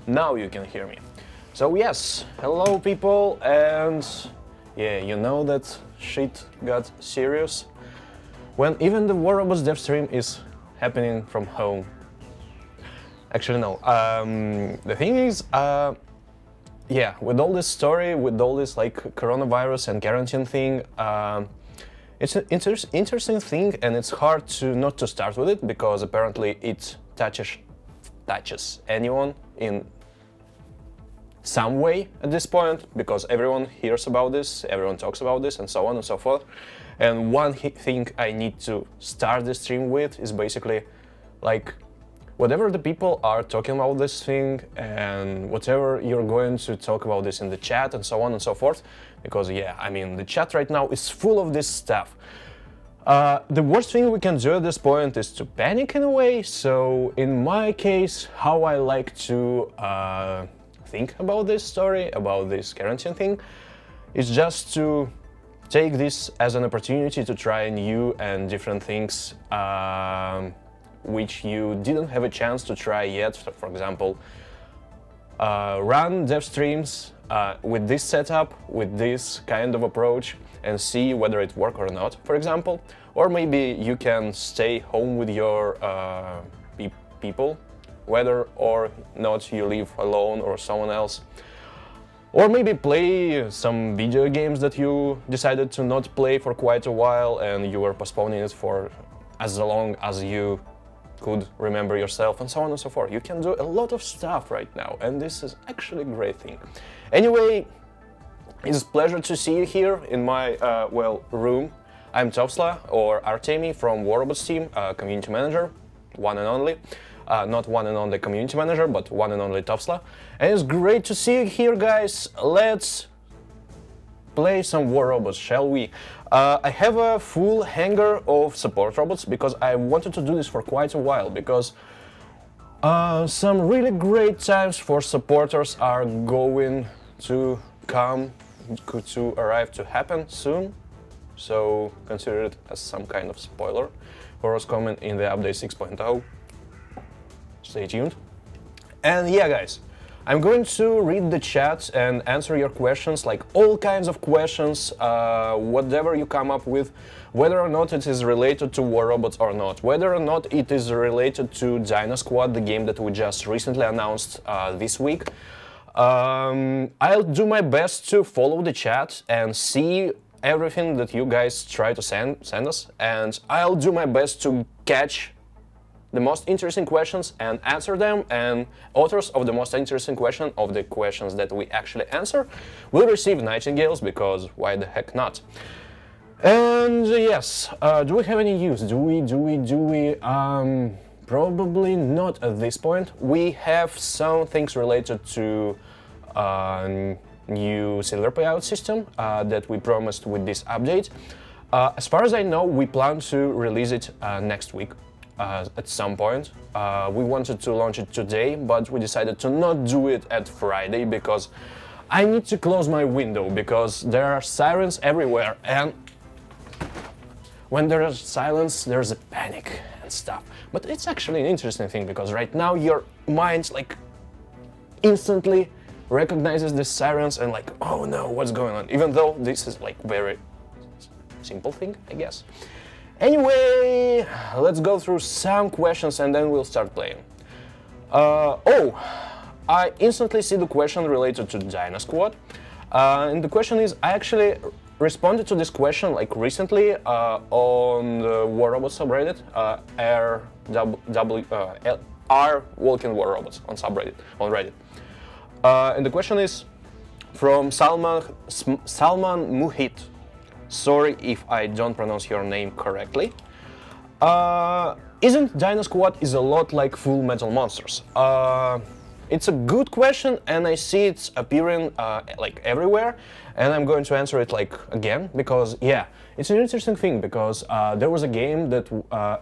now you can hear me. So yes, hello people, and yeah, you know that shit got serious when even the Robots Devstream is happening from home. Actually no, the thing is, yeah, with all this story, with all this like coronavirus and quarantine thing, it's an interesting thing, and it's hard to not to start with it because apparently it touches anyone in some way at this point, because everyone hears about this, everyone talks about this, and so on and so forth. And one thing I need to start the stream with is basically like whatever the people are talking about this thing, and whatever you're going to talk about this in the chat and so on and so forth, because yeah, I mean, the chat right now is full of this stuff. The worst thing we can do at this point is to panic in a way, so in my case, how I like to think about this story, about this quarantine thing, is just to take this as an opportunity to try new and different things which you didn't have a chance to try yet. For example, run dev streams with this setup, with this kind of approach, and see whether it works or not, for example. Or maybe you can stay home with your people, whether or not you live alone or someone else. Or maybe play some video games that you decided to not play for quite a while and you were postponing it for as long as you could remember yourself, and so on and so forth. You can do a lot of stuff right now, and this is actually a great thing. Anyway, it's a pleasure to see you here in my, room. I'm Tofsla, or Artemi from Robots team, community manager, one and only. Not one and only community manager, but one and only Tofsla. And it's great to see you here, guys. Let's play some War Robots, shall we? I have a full hangar of support robots because I wanted to do this for quite a while, because some really great times for supporters are going to arrive to happen soon. So consider it as some kind of spoiler for what's coming in the update 6.0. Stay tuned. And yeah, guys, I'm going to read the chat and answer your questions, like all kinds of questions, whatever you come up with, whether or not it is related to War Robots or not, whether or not it is related to Dino Squad, the game that we just recently announced this week. I'll do my best to follow the chat and see everything that you guys try to send us, and I'll do my best to catch the most interesting questions and answer them, and authors of the most interesting question, of the questions that we actually answer, will receive Nightingales, because why the heck not? And yes, do we have any news? Do we? Probably not at this point. We have some things related to new silver payout system that we promised with this update. As far as I know, we plan to release it next week. At some point. We wanted to launch it today, but we decided to not do it at Friday because I need to close my window, because there are sirens everywhere, and when there is silence, there's a panic and stuff. But it's actually an interesting thing, because right now your mind like instantly recognizes the sirens and like, oh no, what's going on? Even though this is like very simple thing, I guess. Anyway, let's go through some questions and then we'll start playing. I instantly see the question related to Dino Squad. And the question is, I actually responded to this question like recently on the War Robots subreddit, R Walking War Robots on subreddit, on Reddit. And the question is from Salman Muhit. Sorry if I don't pronounce your name correctly. Isn't Dino Squad is a lot like Full Metal Monsters? It's a good question, and I see it's appearing like everywhere, and I'm going to answer it like again, because yeah, it's an interesting thing, because there was a game that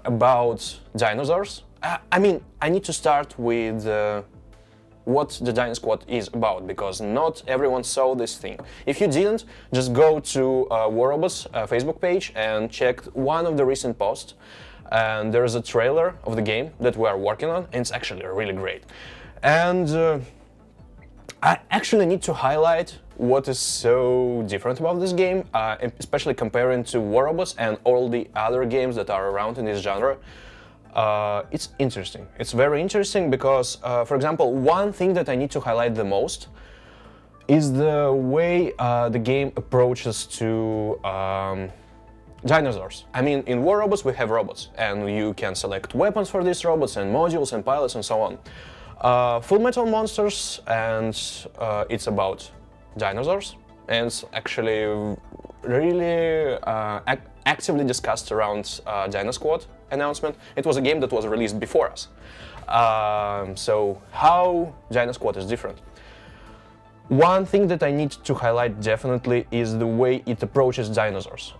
about dinosaurs. I mean, I need to start with what the Dino Squad is about, because not everyone saw this thing. If you didn't, just go to War Robots Facebook page and check one of the recent posts, and there's a trailer of the game that we are working on, and it's actually really great. And I actually need to highlight what is so different about this game, especially comparing to War Robots and all the other games that are around in this genre. It's interesting. It's very interesting because, for example, one thing that I need to highlight the most is the way the game approaches to dinosaurs. I mean, in War Robots we have robots, and you can select weapons for these robots and modules and pilots and so on. Full Metal Monsters, and it's about dinosaurs, and it's actually really actively discussed around Dino Squad announcement. It was a game that was released before us. So how Dino Squad is different? One thing that I need to highlight definitely is the way it approaches dinosaurs.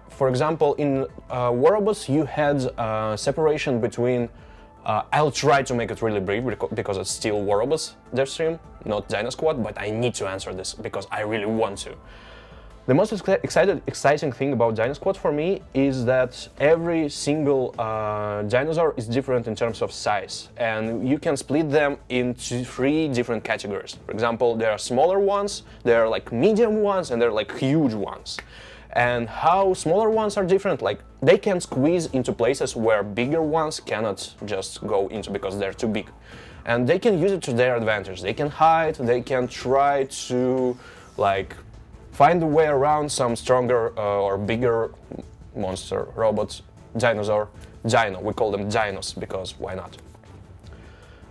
For example, in War Robots you had separation between I'll try to make it really brief because it's still War Robots Devstream, not Dino Squad, but I need to answer this because I really want to. The most exciting thing about Dino Squad for me is that every single dinosaur is different in terms of size, and you can split them into 3 different categories. For example, there are smaller ones, there are like medium ones, and there are like huge ones. And how smaller ones are different, like they can squeeze into places where bigger ones cannot just go into because they're too big. And they can use it to their advantage. They can hide, they can try to like find a way around some stronger or bigger monster, robots, dinosaur, dino. We call them dinos because why not?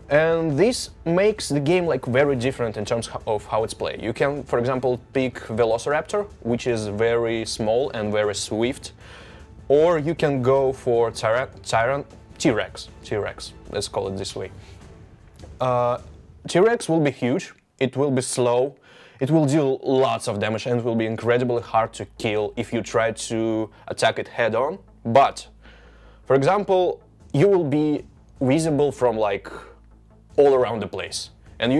And this makes the game like very different in terms of how it's played. You can, for example, pick Velociraptor, which is very small and very swift, or you can go for T-Rex. Let's call it this way. T-Rex will be huge. It will be slow. It will deal lots of damage and will be incredibly hard to kill if you try to attack it head-on. But, for example, you will be visible from like all around the place, and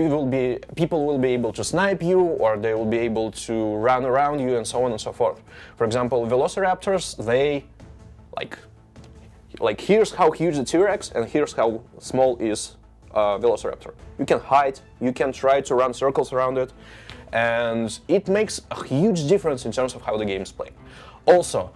people will be able to snipe you, or they will be able to run around you, and so on and so forth. For example, Velociraptors, they like here's how huge the T-Rex, and here's how small is Velociraptor. You can hide, you can try to run circles around it, and it makes a huge difference in terms of how the game is played. Also,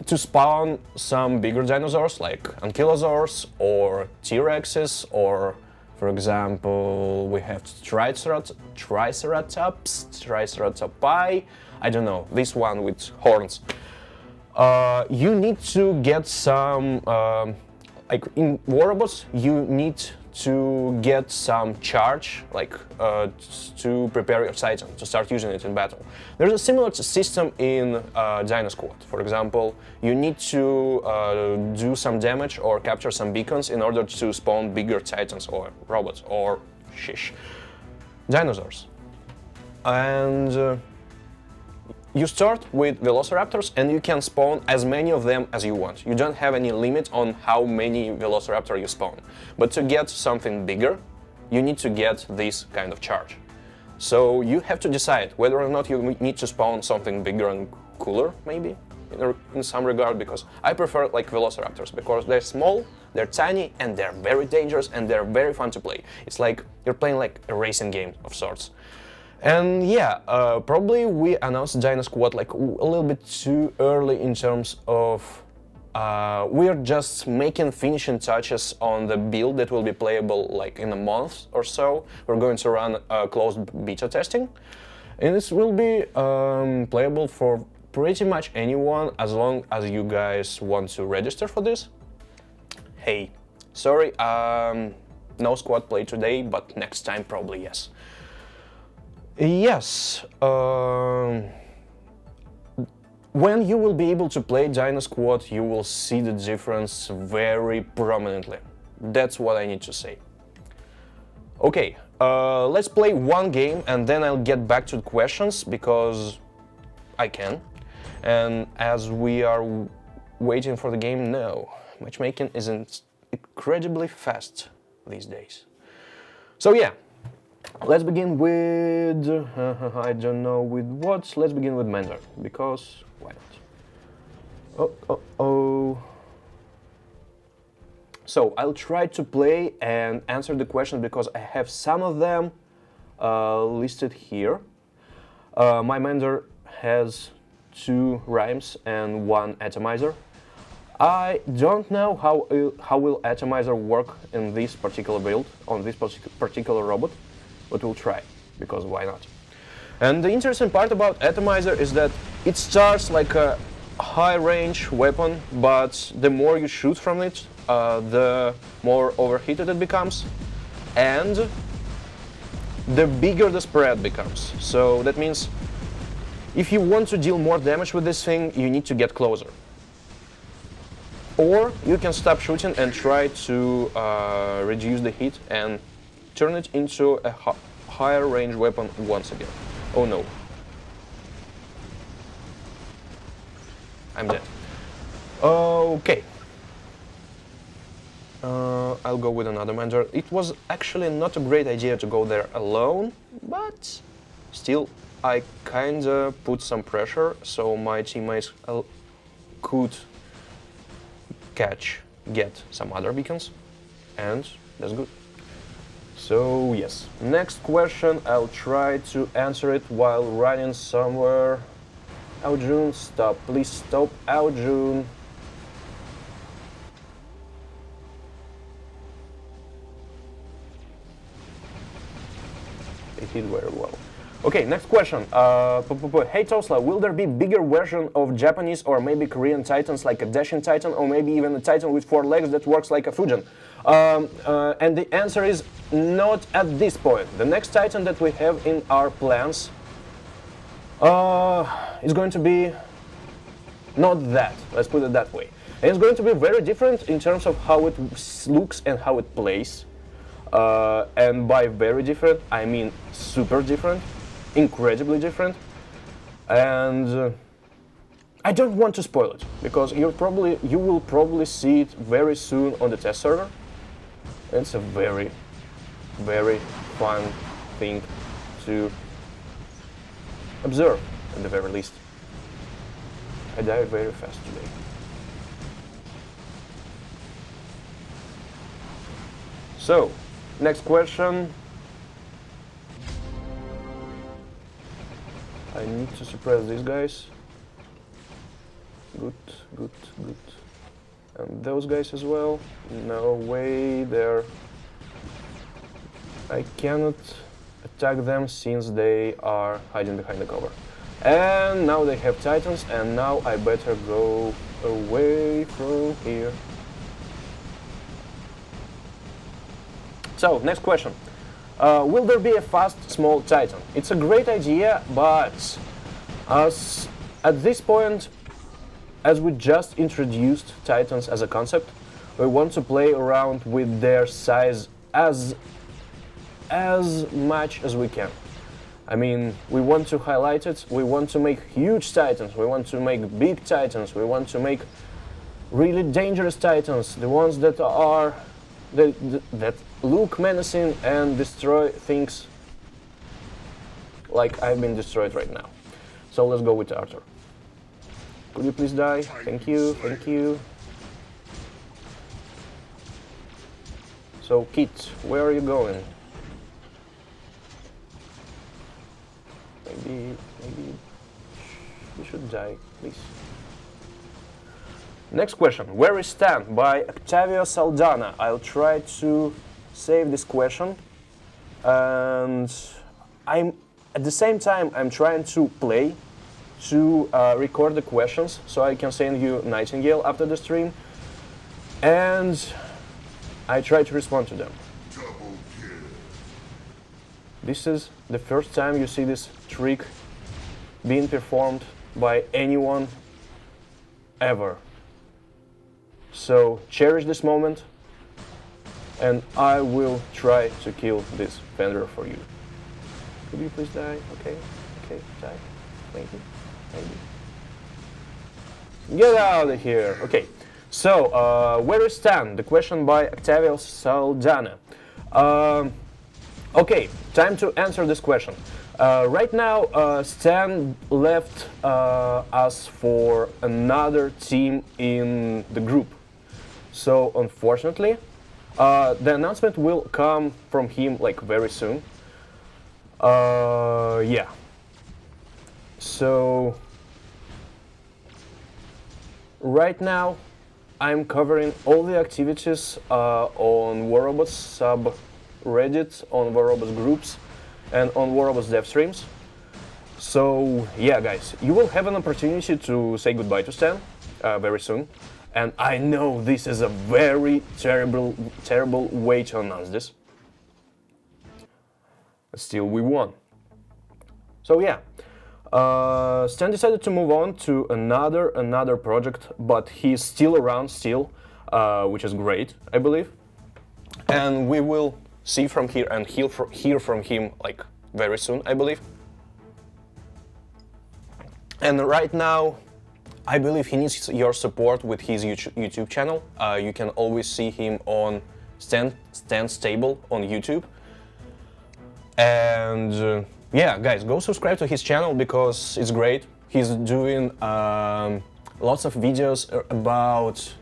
to spawn some bigger dinosaurs like Ankylosaurs or T-Rexes, or for example we have Triceratopi, I don't know, this one with horns. You need to get some, like in War Robots, you need to get some charge, like to prepare your Titan, to start using it in battle. There's a similar system in Dino Squad. For example, you need to do some damage or capture some beacons in order to spawn bigger Titans or robots or dinosaurs. And you start with Velociraptors and you can spawn as many of them as you want. You don't have any limit on how many Velociraptor you spawn. But to get something bigger, you need to get this kind of charge. So you have to decide whether or not you need to spawn something bigger and cooler, maybe, in some regard, because I prefer like Velociraptors, because they're small, they're tiny, and they're very dangerous, and they're very fun to play. It's like you're playing like a racing game of sorts. And yeah, probably we announced Dino Squad like a little bit too early in terms of we're just making finishing touches on the build that will be playable like in a month or so. We're going to run closed beta testing, and this will be playable for pretty much anyone as long as you guys want to register for this. Hey, sorry, no squad play today, but next time probably yes. Yes, when you will be able to play Dino Squad, you will see the difference very prominently. That's what I need to say. Okay, let's play one game and then I'll get back to the questions, because I can. And as we are waiting for the game, no, matchmaking isn't incredibly fast these days. So yeah. Let's begin with, I don't know with what, let's begin with Mender, because why not? So I'll try to play and answer the questions because I have some of them listed here. My Mender has 2 rhymes and 1 atomizer. I don't know how will atomizer work in this particular build, on this particular robot, but we'll try, because why not? And the interesting part about atomizer is that it starts like a high-range weapon, but the more you shoot from it, the more overheated it becomes, and the bigger the spread becomes. So that means if you want to deal more damage with this thing, you need to get closer. Or you can stop shooting and try to reduce the heat and turn it into a higher range weapon once again. Oh no. I'm dead. Okay. I'll go with another Mender. It was actually not a great idea to go there alone, but still I kinda put some pressure so my teammates could get some other beacons, and that's good. So yes, next question, I'll try to answer it while running somewhere. Aojun, stop, please stop, Aojun. It did very well. Okay, next question. Hey Tofsla, will there be bigger version of Japanese or maybe Korean Titans like a dashing Titan, or maybe even a Titan with 4 legs that works like a Fujin? And the answer is not at this point. The next Titan that we have in our plans is going to be not that, let's put it that way. And it's going to be very different in terms of how it looks and how it plays. And by very different, I mean super different. Incredibly different, and I don't want to spoil it because you will probably see it very soon on the test server. It's a very, very fun thing to observe at the very least. I died very fast today. So, next question. I need to suppress these guys. Good, good, good. And those guys as well. No way, they're... I cannot attack them since they are hiding behind the cover. And now they have Titans, and now I better go away from here. So, next question. Will there be a fast, small Titan? It's a great idea, but at this point, as we just introduced Titans as a concept, we want to play around with their size as much as we can. I mean, we want to highlight it, we want to make huge Titans, we want to make big Titans, we want to make really dangerous Titans, the ones that are that look menacing and destroy things like I've been destroyed right now. So let's go with Arthur. Could you please die? Thank you, thank you. So Kit, where are you going? Maybe you should die, please. Next question. Where is Stan? By Octavio Saldana. I'll try to save this question. And at the same time, I'm trying to play to record the questions so I can send you Nightingale after the stream. And I try to respond to them. This is the first time you see this trick being performed by anyone ever. So cherish this moment, and I will try to kill this vendor for you. Could you please die? Okay, okay, die. Thank you, thank you. Get out of here. Okay, so where is Stan? The question by Octavio Saldana. Okay, time to answer this question. Right now, Stan left us for another team in the group. So, unfortunately, the announcement will come from him like very soon. Yeah. So right now I'm covering all the activities on War Robots subreddit, on War Robots groups, and on War Robots Devstreams. So yeah, guys, you will have an opportunity to say goodbye to Stan very soon. And I know this is a very terrible way to announce this. But still, we won. So yeah, Stan decided to move on to another project, but he's still around still, which is great, I believe. And we will see from here and hear from him like very soon, I believe. And right now, I believe he needs your support with his YouTube channel. You can always see him on Stan Stable on YouTube. And yeah, guys, go subscribe to his channel because it's great. He's doing lots of videos about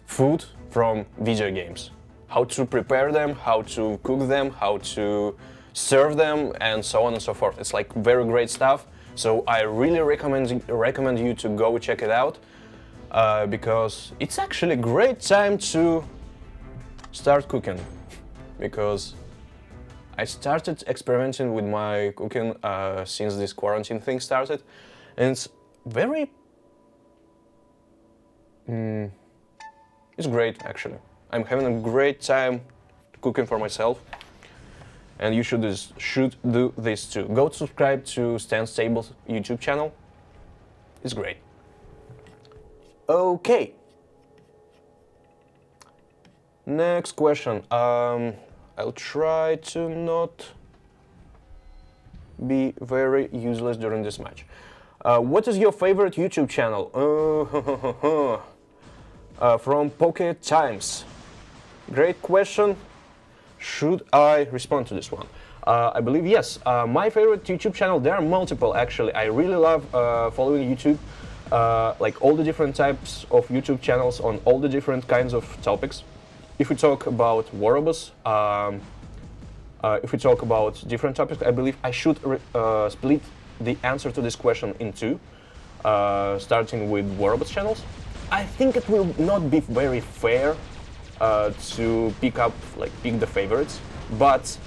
food from video games. How to prepare them, how to cook them, how to serve them, and so on and so forth. It's like very great stuff. So I really recommend you to go check it out because it's actually a great time to start cooking. Because I started experimenting with my cooking since this quarantine thing started, and it's very... it's great, actually. I'm having a great time cooking for myself, and you should do this too. Go subscribe to Stan Stable's YouTube channel. It's great. Okay. Next question. I'll try to not be very useless during this match. What is your favorite YouTube channel? From Pocket Times. Great question. Should I respond to this one? I believe yes. My favorite YouTube channel, there are multiple actually. I really love following YouTube, like all the different types of YouTube channels on all the different kinds of topics. If we talk about War Robots, if we talk about different topics, I believe I should split the answer to this question in two, starting with War Robots channels. I think it will not be very fair to pick the favorites, but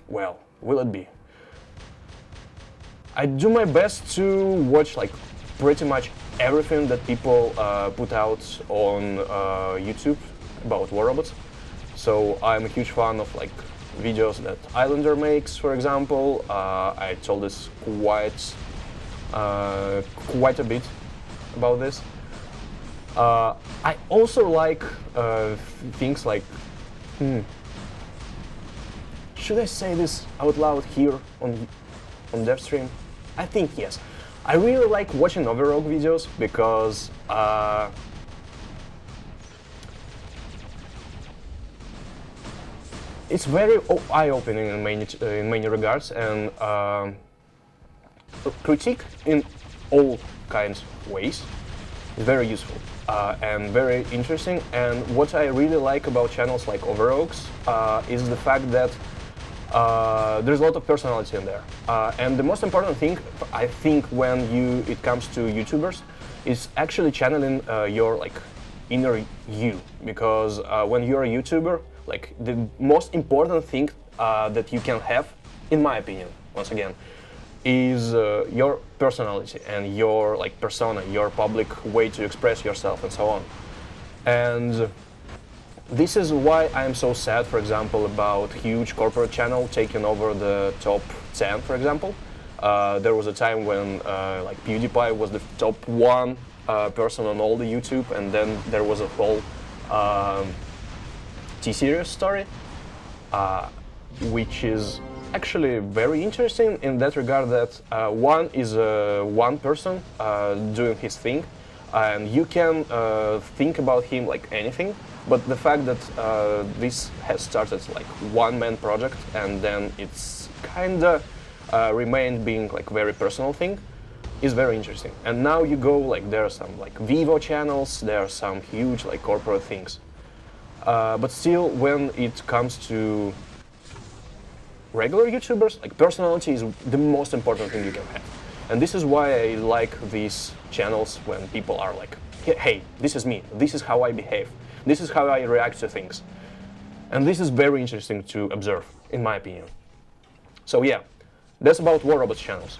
well, will it be? I do my best to watch like pretty much everything that people put out on YouTube about War Robots. So I'm a huge fan of like videos that Islander makes, for example. I told this quite a bit about this. I also like things like, should I say this out loud here on Devstream? I think yes. I really like watching Overrogue videos because it's very eye-opening in many regards, and critique in all kinds of ways is very useful and very interesting. And what I really like about channels like Overrogues is the fact that there's a lot of personality in there. And the most important thing, I think, when it comes to YouTubers, is actually channeling your like inner you. Because when you're a YouTuber, like the most important thing that you can have, in my opinion, once again, is your personality and your like persona, your public way to express yourself and so on. And this is why I'm so sad, for example, about huge corporate channel taking over the top 10, for example. There was a time when like PewDiePie was the top 1 person on all the YouTube, and then there was a whole T-Series story, which is actually very interesting in that regard, that one is one person doing his thing, and you can think about him like anything, but the fact that this has started like one-man project and then it's kinda remained being like very personal thing is very interesting. And now you go like there are some like Vivo channels, there are some huge like corporate things. but still, when it comes to regular YouTubers, like personality is the most important thing you can have. And this is why I like these channels when people are like, hey, this is me, this is how I behave, this is how I react to things. And this is very interesting to observe, in my opinion. So yeah, that's about War Robots channels.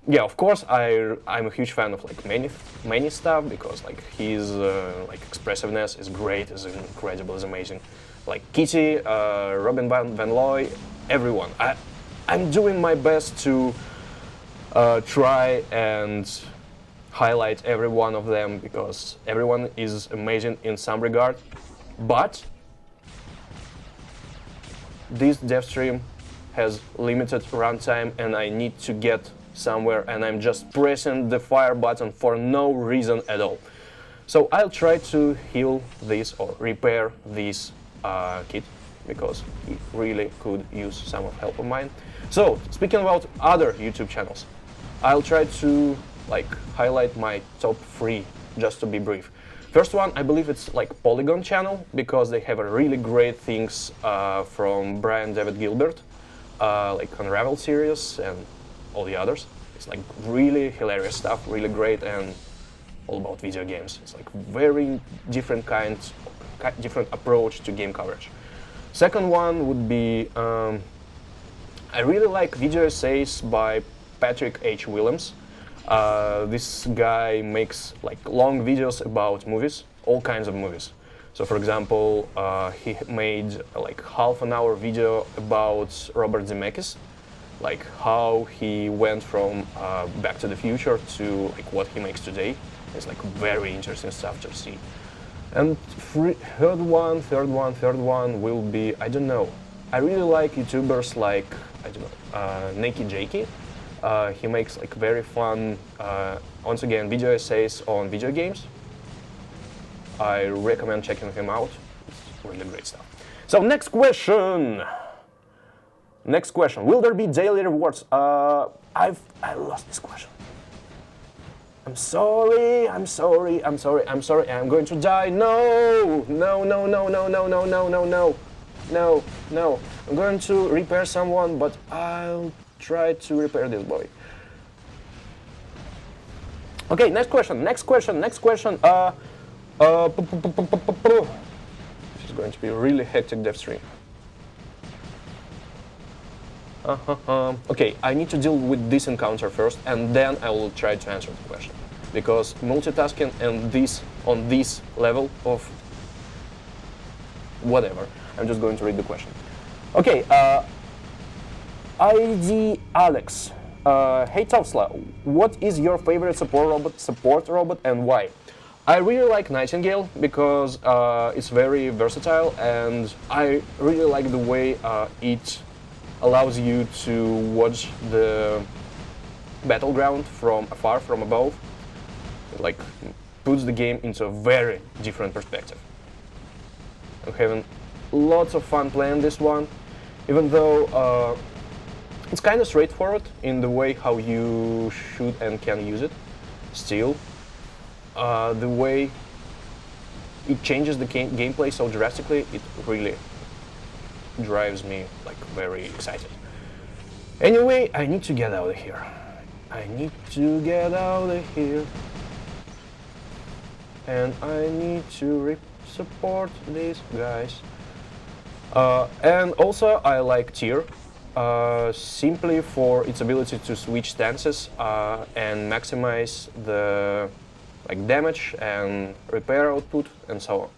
Yeah, of course, I'm a huge fan of like many stuff, because like his like expressiveness is great, is incredible, is amazing. Like Kitty, Robin Van Looy, everyone. I'm doing my best to try and highlight every one of them, because everyone is amazing in some regard. But this dev stream has limited runtime and I need to get somewhere, and I'm just pressing the fire button for no reason at all. So I'll try to heal this or repair this kit, because he really could use some help of mine. So speaking about other YouTube channels, I'll try to like highlight my top 3 just to be brief. First one, I believe it's like Polygon channel, because they have a really great things from Brian David Gilbert, like Unravel series and all the others. It's like really hilarious stuff, really great, and all about video games. It's like very different different approach to game coverage. Second one would be, I really like video essays by Patrick H. Williams. This guy makes like long videos about movies, all kinds of movies. So for example, he made like half-an-hour video about Robert Zemeckis, like how he went from Back to the Future to like what he makes today. It's like very interesting stuff to see. And third one will be, I don't know. I really like YouTubers like, I don't know, Nakey Jakey. He makes like very fun, once again, video essays on video games. I recommend checking him out. It's really great stuff. So next question. Next question. Will there be daily rewards? I lost this question. I'm sorry. I'm going to die. No. I'm going to repair someone, but I'll try to repair this boy. Okay, next question. This is going to be a really hectic dev stream. Okay, I need to deal with this encounter first, and then I will try to answer the question. Because multitasking and on this level of whatever, I'm just going to read the question. Okay, ID Alex. Hey Tofsla, what is your favorite support robot and why? I really like Nightingale because it's very versatile, and I really like the way it allows you to watch the battleground from afar, from above. It like puts the game into a very different perspective. I'm having lots of fun playing this one, even though it's kind of straightforward in the way how you should and can use it. Still, the way it changes the gameplay so drastically, it really drives me like very excited. Anyway, I need to get out of here. And I need to support these guys. And also I like Tier, simply for its ability to switch stances and maximize the damage and repair output and so on.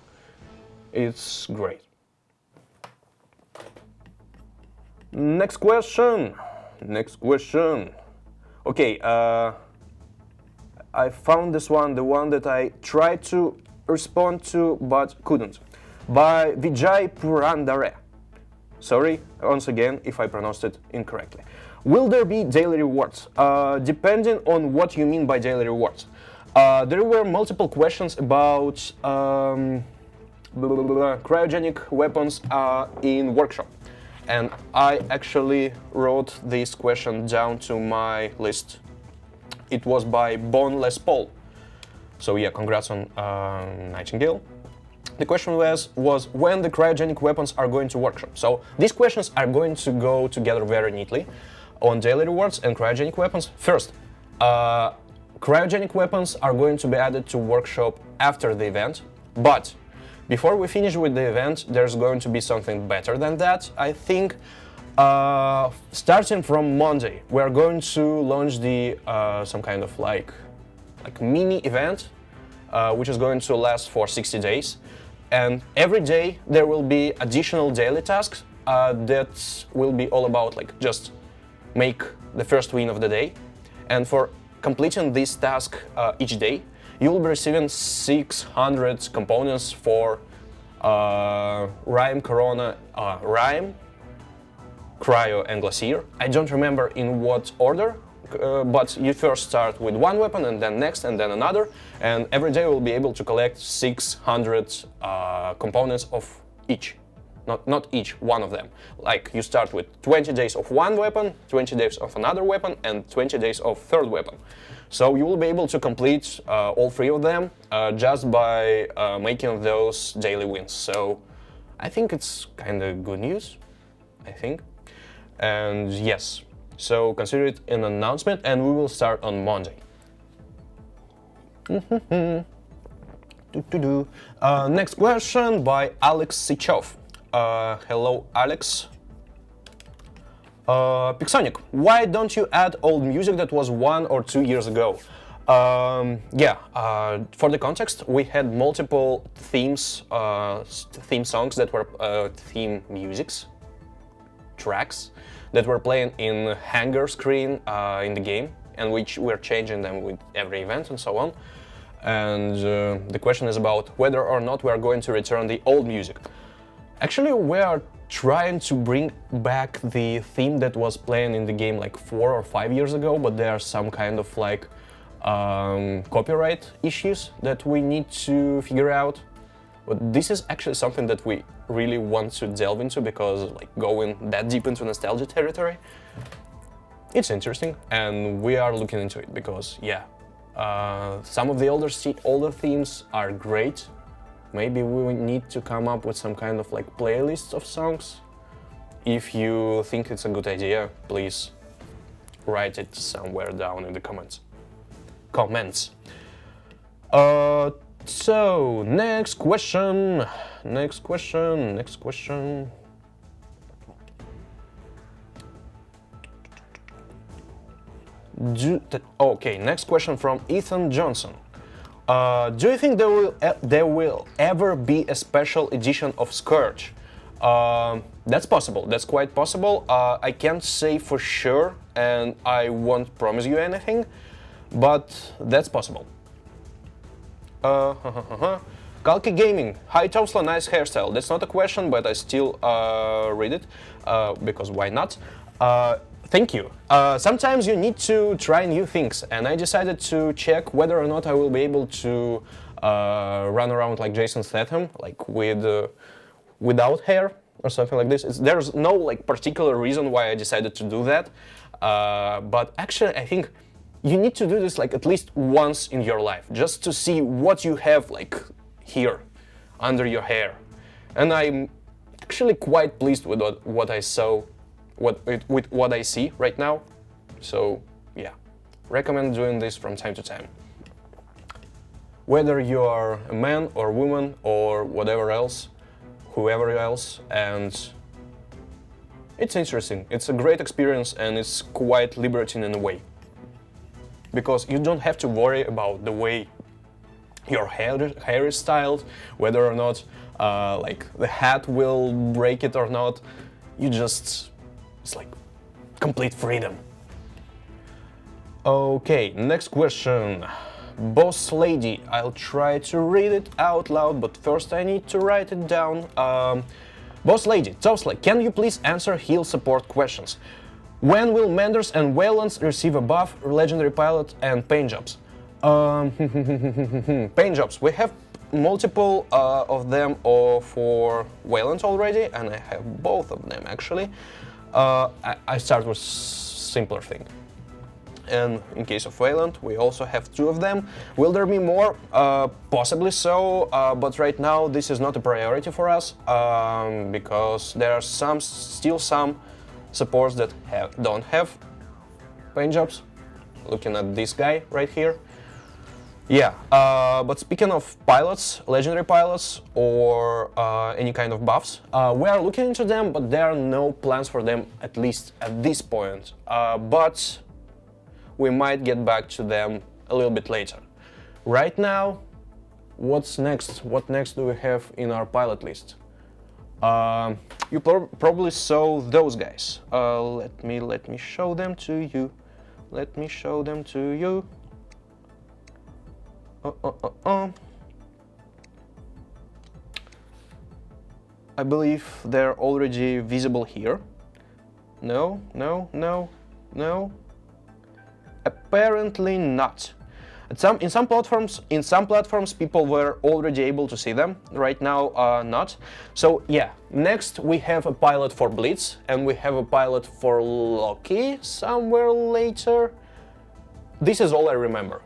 It's great. Next question. Okay, I found this one, the one that I tried to respond to but couldn't. By Vijay Purandare. Sorry, once again, if I pronounced it incorrectly. Will there be daily rewards? Depending on what you mean by daily rewards. There were multiple questions about cryogenic weapons in workshop. And I actually wrote this question down to my list. It was by Bon Les Paul. So yeah, congrats on Nightingale. The question was when the cryogenic weapons are going to workshop. So these questions are going to go together very neatly on daily rewards and cryogenic weapons. First, cryogenic weapons are going to be added to workshop after the event, but before we finish with the event, there's going to be something better than that, I think. Starting from Monday, we're going to launch the some kind of like mini event, which is going to last for 60 days. And every day there will be additional daily tasks that will be all about like just make the first win of the day. And for completing this task each day, you will be receiving 600 components for Rime, Corona, Rime, Cryo and Glacier. I don't remember in what order, but you first start with one weapon and then next and then another, and every day you'll be able to collect 600 components of each. Not each, one of them. Like you start with 20 days of one weapon, 20 days of another weapon, and 20 days of third weapon. So you will be able to complete all three of them just by making those daily wins. So I think it's kind of good news, I think. And yes, so consider it an announcement, and we will start on Monday. Next question by Alex Sichov. Hello, Alex. Pixonic, why don't you add old music that was 1 or 2 years ago? For the context, we had multiple themes, theme songs that were theme musics, tracks that were playing in hangar screen in the game, and which we're changing them with every event and so on. And the question is about whether or not we are going to return the old music. Actually, we are trying to bring back the theme that was playing in the game like 4 or 5 years ago, but there are some kind of like copyright issues that we need to figure out. But this is actually something that we really want to delve into, because like going that deep into nostalgia territory, it's interesting, and we are looking into it because yeah, some of the older themes are great. Maybe we need to come up with some kind of like playlists of songs. If you think it's a good idea, please write it somewhere down in the comments. So, next question. Okay, next question from Ethan Johnson. Do you think there will ever be a special edition of Scourge? That's possible. That's quite possible. I can't say for sure, and I won't promise you anything, but that's possible. Kalki Gaming. Hi Tofsla, nice hairstyle. That's not a question, but I still read it, because why not? Thank you. Sometimes you need to try new things, and I decided to check whether or not I will be able to run around like Jason Statham, like without hair or something like this. There's no like particular reason why I decided to do that, but actually I think you need to do this like at least once in your life, just to see what you have like here under your hair. And I'm actually quite pleased with what I saw, with what I see right now. So yeah, recommend doing this from time to time. Whether you are a man or woman or whatever else, whoever else, and it's interesting. It's a great experience, and it's quite liberating in a way, because you don't have to worry about the way your hair is styled, whether or not like the hat will break it or not. It's like complete freedom. Okay, next question. Boss Lady, I'll try to read it out loud, but first I need to write it down. Boss Lady, Tofsla, can you please answer heal support questions? When will Menders and Waylands receive a buff, legendary pilot and paint jobs? Paint jobs, we have multiple of them for Waylands already, and I have both of them actually. I start with simpler thing. And in case of Wayland, we also have 2 of them. Will there be more? Possibly so, but right now this is not a priority for us, because there are still some supports that don't have paint jobs. Looking at this guy right here. Yeah, but speaking of pilots, legendary pilots, or any kind of buffs, we are looking into them, but there are no plans for them, at least at this point. But we might get back to them a little bit later. Right now, what's next? What next do we have in our pilot list? You probably saw those guys. Let me show them to you. Let me show them to you. I believe they're already visible here. No. Apparently not. In some platforms, people were already able to see them. Right now, not. So yeah, next we have a pilot for Blitz, and we have a pilot for Loki somewhere later. This is all I remember.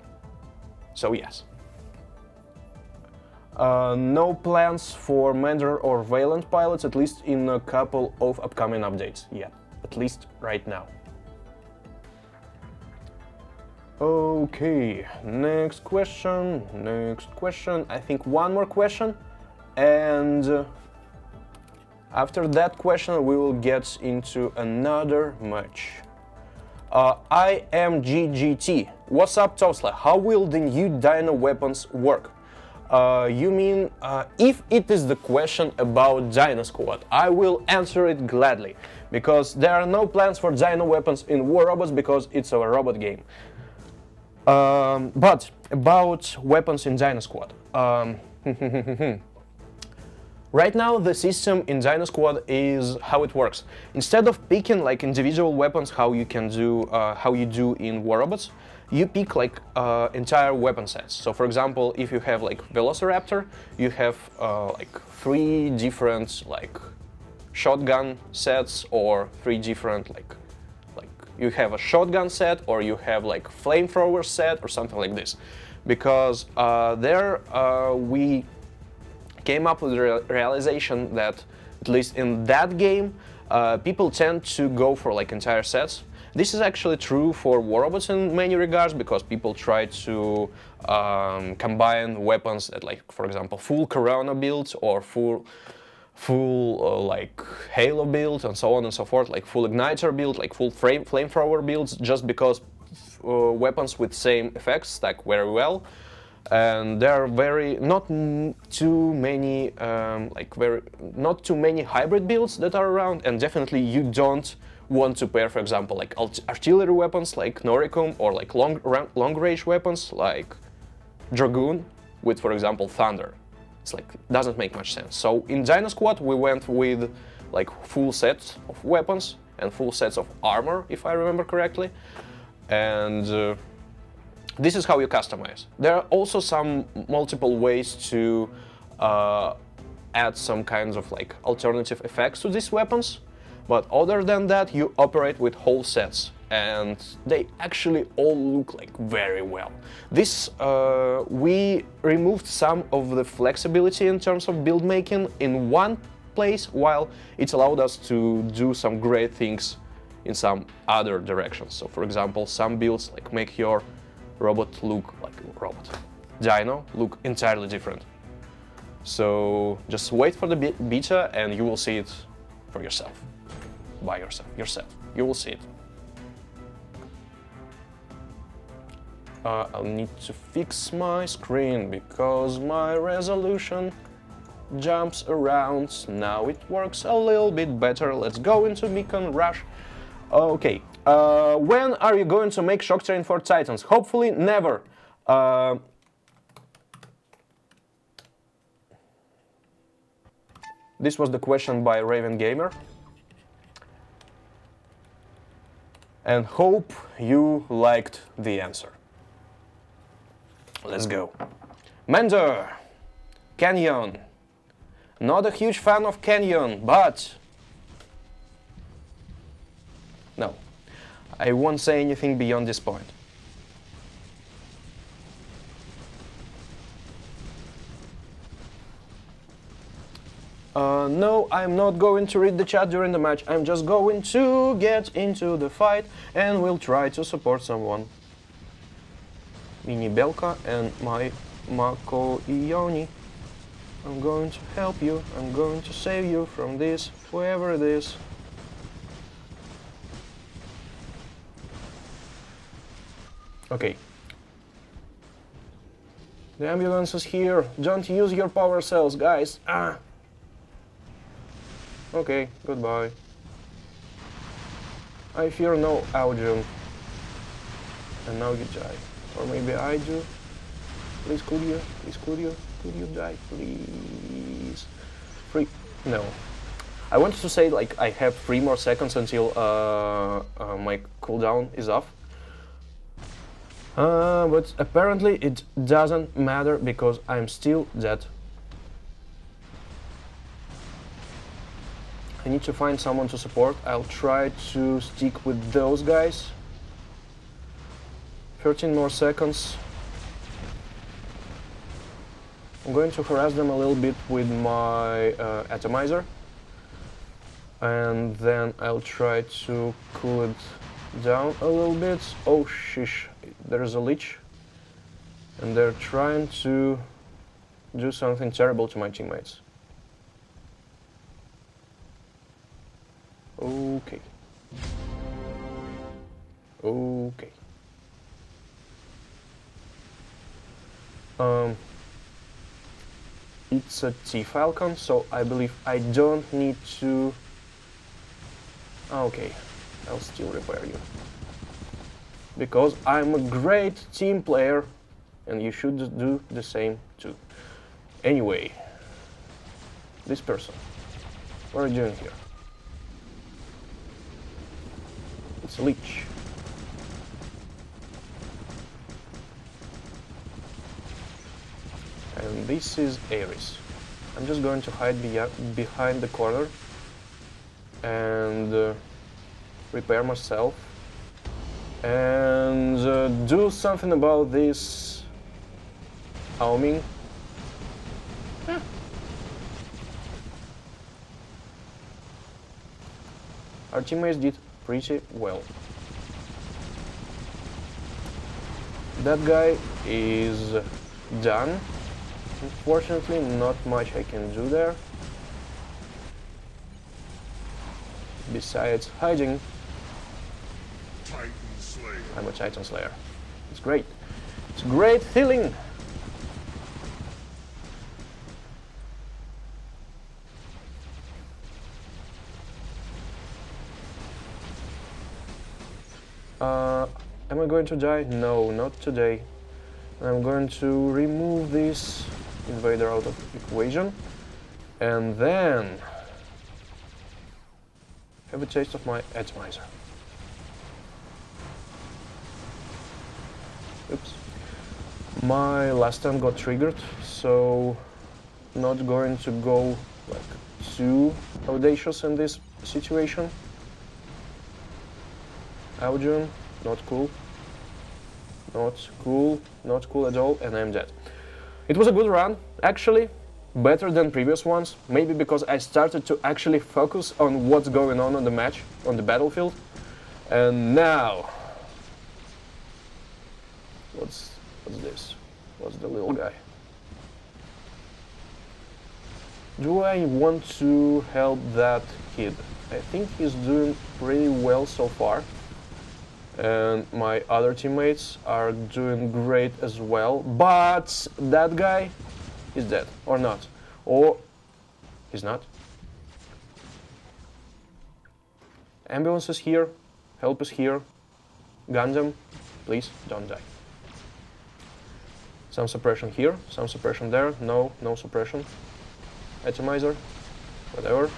So yes. No plans for Mender or Wayland pilots, at least in a couple of upcoming updates. Yeah, at least right now. Okay, next question. I think one more question, and after that question we will get into another match. IMGGT. What's up, Tofsla? How will the new Dino weapons work? You mean, if it is the question about Dino Squad, I will answer it gladly, because there are no plans for Dino weapons in War Robots, because it's a robot game. But about weapons in Dino Squad. Right now the system in Dino Squad is how it works. Instead of picking like individual weapons, how you do in War Robots, you pick like entire weapon sets. So for example, if you have like Velociraptor, you have like 3 different like shotgun sets, or 3 different like you have a shotgun set, or you have like flamethrower set, or something like this. Because we came up with the realization that, at least in that game, people tend to go for like entire sets. This is actually true for War Robots in many regards, because people try to combine weapons that, like, for example, full Corona builds, or full like Halo build, and so on and so forth, like full igniter build, like full flamethrower builds, just because weapons with same effects stack very well. And there are not too many hybrid builds that are around, and definitely you don't want to pair, for example, like artillery weapons like Noricum, or like long range weapons like Dragoon with, for example, Thunder. It's like, doesn't make much sense. So in Dino Squad we went with like full sets of weapons and full sets of armor, if I remember correctly. And this is how you customize. There are also some multiple ways to add some kinds of like alternative effects to these weapons, but other than that you operate with whole sets, and they actually all look like very well. This we removed some of the flexibility in terms of build making in one place, while it allowed us to do some great things in some other directions. So for example, some builds like make your robot look like Dino look entirely different. So just wait for the beta and you will see it for yourself. By yourself. You will see it. I'll need to fix my screen because my resolution jumps around. Now it works a little bit better. Let's go into Beacon Rush. Okay. When are you going to make shock train for Titans? Hopefully never. This was the question by Raven Gamer. And hope you liked the answer. Let's go. Mender. Canyon. Not a huge fan of Canyon, but... No. I won't say anything beyond this point. No, I'm not going to read the chat during the match. I'm just going to get into the fight and we'll try to support someone. Mini Belka and my Mako Ioni. I'm going to help you. I'm going to save you from this, whoever it is. Okay. The ambulance is here. Don't use your power cells, guys. Ah. Okay, goodbye. I fear no Aujun. And now you die. Or maybe I do. Please could you? Please could you? Could you die, please? No. I wanted to say like I have 3 more seconds until my cooldown is off. But apparently it doesn't matter because I'm still dead. I need to find someone to support. I'll try to stick with those guys. 13 more seconds. I'm going to harass them a little bit with my atomizer. And then I'll try to cool it down a little bit. Oh shish, there's a leech. And they're trying to do something terrible to my teammates. Okay. Okay. It's a T-Falcon, so I believe I don't need to... Okay, I'll still repair you. Because I'm a great team player, and you should do the same too. Anyway, this person, what are you doing here? It's a leech. And this is Ares. I'm just going to hide behind the corner and repair myself and do something about this homing. Our teammates did pretty well. That guy is done. Unfortunately, not much I can do there. Besides hiding. Titan Slayer. I'm a Titan Slayer. It's great. It's great feeling. Am I going to die? No, not today. I'm going to remove this invader out of equation and then have a taste of my atomizer. Oops. My last time got triggered, so not going to go like too audacious in this situation. Aujun, not cool. Not cool, not cool at all, and I'm dead. It was a good run, actually, better than previous ones, maybe because I started to actually focus on what's going on the match, on the battlefield. And now... What's this? What's the little guy? Do I want to help that kid? I think he's doing pretty well so far. And my other teammates are doing great as well, but that guy is dead, or not, or he's not. Ambulance is here, help is here, Gundam, please don't die. Some suppression here, some suppression there, no suppression. Atomizer, whatever.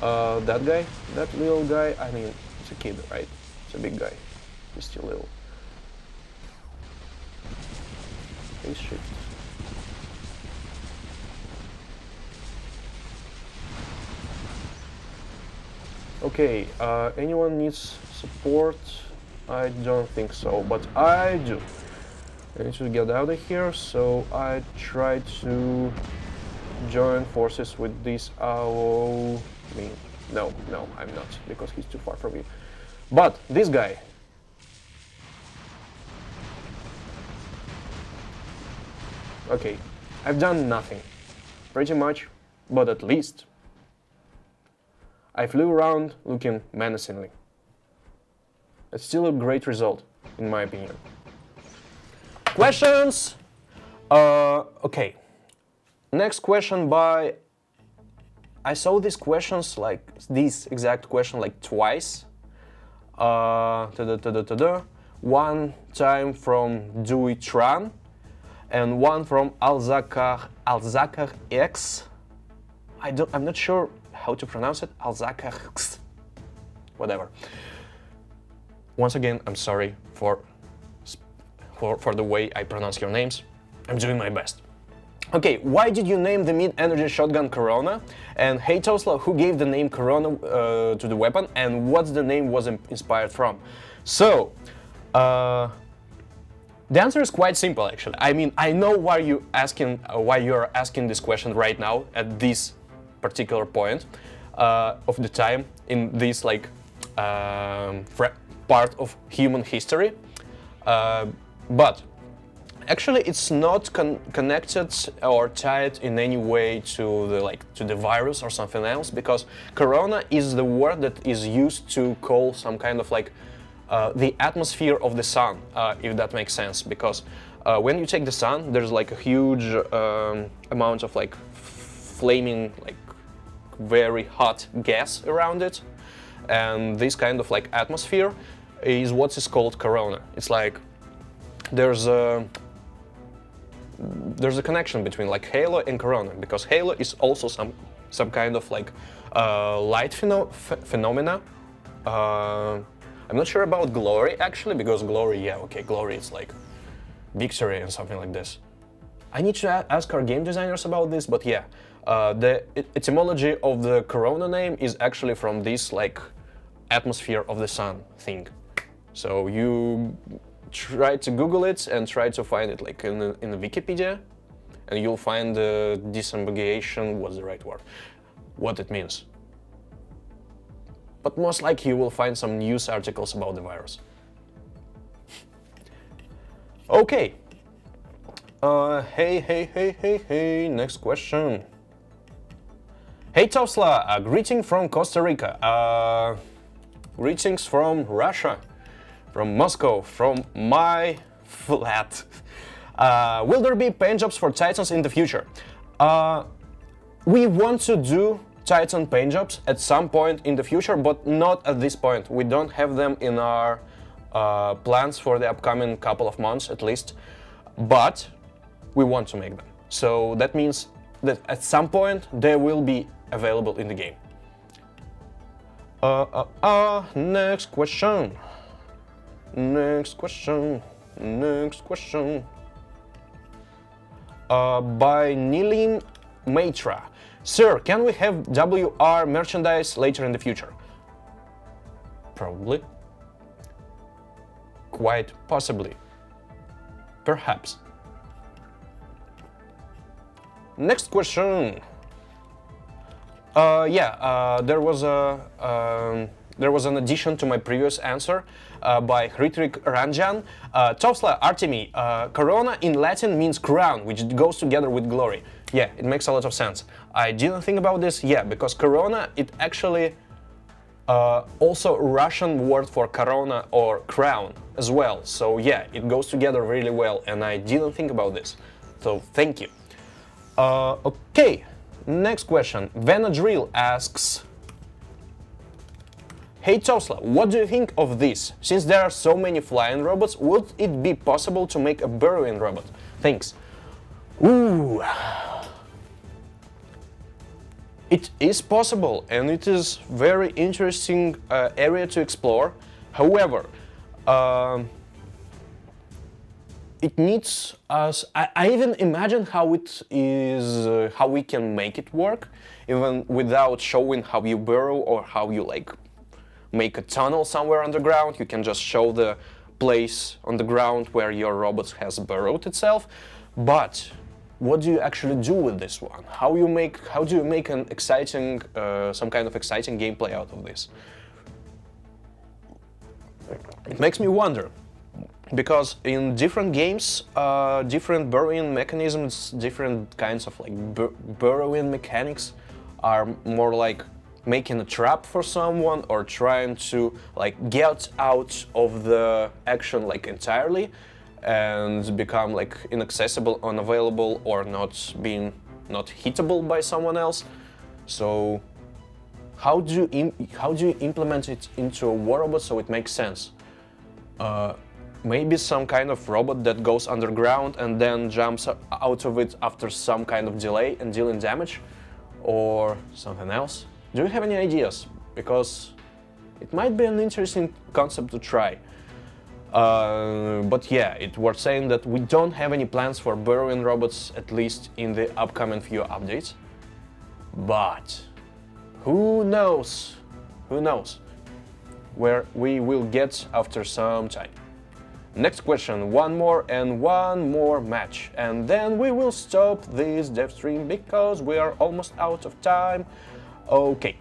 That guy, that little guy, I mean, it's a kid, right? It's a big guy. He's still little. Face shift. Okay, anyone needs support? I don't think so, but I do. I need to get out of here, so I try to join forces with this owl. No, I'm not, because he's too far from me. But this guy. Okay, I've done nothing, pretty much, but at least I flew around looking menacingly. It's still a great result, in my opinion. Questions? Okay. Next question by... I saw these questions, like this exact question, like twice. One time from Dewey Tran, and one from Alzakar X. I'm not sure how to pronounce it. Alzakar X. Whatever. Once again, I'm sorry for the way I pronounce your names. I'm doing my best. Okay, why did you name the mid-energy shotgun Corona? And hey Tofsla, who gave the name Corona to the weapon, and what the name was inspired from? So, the answer is quite simple, actually. I mean, I know why you're asking this question right now at this particular point of the time in this like part of human history, but actually it's not connected or tied in any way to the virus or something else, because Corona is the word that is used to call some kind of like the atmosphere of the sun, if that makes sense, because when you take the sun, there's like a huge amount of like flaming, like very hot gas around it, and this kind of like atmosphere is what is called Corona. It's like there's a connection between like Halo and Corona, because Halo is also some kind of like light phenomena. I'm not sure about Glory actually, because Glory, yeah, okay, Glory is like victory and something like this. I need to ask our game designers about this, but yeah, the etymology of the Corona name is actually from this like atmosphere of the sun thing. So you try to Google it and try to find it like in the Wikipedia, and you'll find the disambiguation, what's the right word, what it means. But most likely you will find some news articles about the virus. Okay. Hey, next question. Hey Tofsla, greeting from Costa Rica. Greetings from Russia, from Moscow, from my flat. Will there be paint jobs for Titans in the future? We want to do Titan paint jobs at some point in the future, but not at this point. We don't have them in our plans for the upcoming couple of months at least, but we want to make them. So that means that at some point they will be available in the game. Next question. By Nilim Maitra. Sir, can we have WR merchandise later in the future? Probably. Quite possibly. Perhaps. Next question. There was an addition to my previous answer by Hritik Ranjan. Tofsla, Artemi, Corona in Latin means crown, which goes together with glory. Yeah, it makes a lot of sense. I didn't think about this, yeah, because Corona, it actually also Russian word for corona or crown as well. So yeah, it goes together really well, and I didn't think about this. So thank you. Okay, next question. Venadrill asks, hey Tofsla, what do you think of this? Since there are so many flying robots, would it be possible to make a burrowing robot? Thanks. Ooh. It is possible, and it is very interesting area to explore. However, it needs us. I even imagine how it is, how we can make it work, even without showing how you burrow or how you like make a tunnel somewhere underground. You can just show the place on the ground where your robot has burrowed itself. But what do you actually do with this one? How do you make an exciting, some kind of exciting gameplay out of this? It makes me wonder, because in different games, different burrowing mechanisms, different kinds of like burrowing mechanics are more like making a trap for someone or trying to like get out of the action like entirely and become like inaccessible, unavailable, or not hittable by someone else. So how do you implement it into a war robot so it makes sense? Maybe some kind of robot that goes underground and then jumps out of it after some kind of delay and dealing damage, or something else? Do you have any ideas? Because it might be an interesting concept to try. But yeah, it worth saying that we don't have any plans for burrowing robots, at least in the upcoming few updates. But who knows? Who knows where we will get after some time. Next question, one more match, and then we will stop this dev stream because we are almost out of time. Okay.